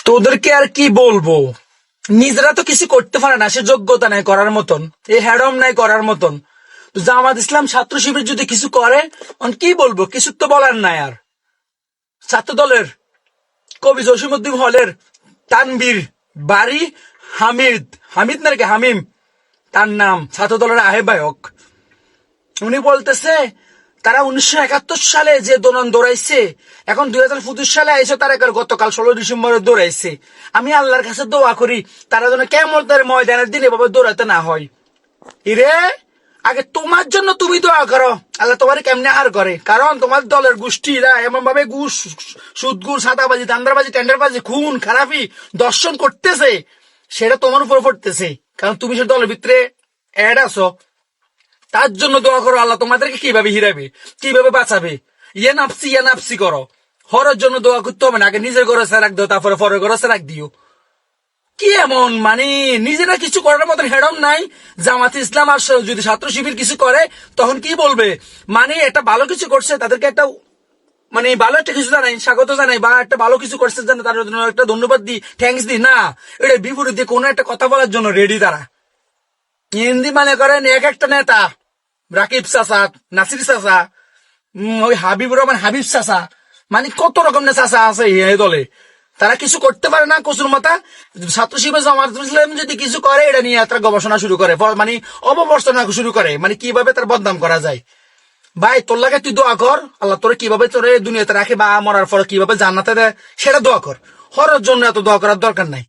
তোদেরকে আর কি বলবো, নিজেরা তো কিছু করতে পারে না, সে যোগ্যতা নাই করার মতন, এই হ্যাডম নাই করার মতন। তো জামাত ইসলাম ছাত্র শিবির যদি কিছু করে, কি বলবো, কিছু তো বলার নাই। আর ছাত্র দলের কবি জসিমউদ্দিন হলের তানবীর বাড়ি হামিদ, হামিদ নাকি হামিম তার নাম, ছাত্র দলের আহ্বায়ক, উনি বলতেছে তারা 1971 সালে যে দোলন দৌড়াইছে, এখন 2025 সালে আইসে, তারা গতকাল 16 ডিসেম্বরে দৌড়াইছে। আমি আল্লাহর কাছে দোয়া করি তারা যেন কেমন ময়দানের দিন এভাবে দৌড়াতে না হয়। ইরে, আগে তোমার জন্য তুমি দোয়া করো, আল্লাহ তোমার কেমনে আর করে, কারণ তোমার দলের গোষ্ঠীরা এমন ভাবে ঘুষ, সুদ, ঘুষ, সাদাবাজি, দান্দাবাজি, টেন্ডারবাজি, খুন খারাপি, দর্শন করতেছে, সেটা তোমার উপর পড়তেছে, কারণ তুমি সে দলের ভিতরে অ্যাড আছো। তার জন্য দোয়া করো, আল্লাহ তোমাদেরকে কিভাবে হিরাবে, কিভাবে বাঁচাবে। ইয়ে নাপসি করো। হরের জন্য দোয়া করতে হবে না, আগে নিজের ঘরে রাখ দিও, তারপরে পরের ঘরে রাখ দিও। কি এমন মানে নিজেরা কিছু করার মতন হেডম নাই। জামাত ইসলাম আর যদি ছাত্র শিবির কিছু করে, তখন কি বলবে, মানে একটা ভালো কিছু করছে তাদেরকে একটা মানে ভালো একটা কিছু জানাই, স্বাগত জানাই, বা একটা ভালো কিছু করছে জানা তার জন্য একটা ধন্যবাদ দিই, থ্যাংকস দিই না, এটা বিপরীতে কোনো একটা কথা বলার জন্য রেডি তারা। হিন্দি মানে করেন এক একটা নেতা, রাকিব চাচা, নাসির চাচা, ওই হাবিবুর রহমান হাবিব চাচা, মানে কত রকম চাচা আছে এই দলে, তারা কিছু করতে পারে না, কচুর মাথা। ছাত্র শিবির জামাত ইসলাম যদি কিছু করে, এটা নিয়ে তারা গবেষণা শুরু করে, মানে অপবর্চনা শুরু করে, মানে কিভাবে তার বদনাম করা যায়। ভাই, তোর লাগে তুই দোয়া কর, আল্লাহ তোরে কিভাবে তোরে দুনিয়াতে রাখে, বা মরার পর কিভাবে জান্নাতে দেয়, সেটা দোয়া কর। হরের জন্য এত দোয়া করার দরকার নাই।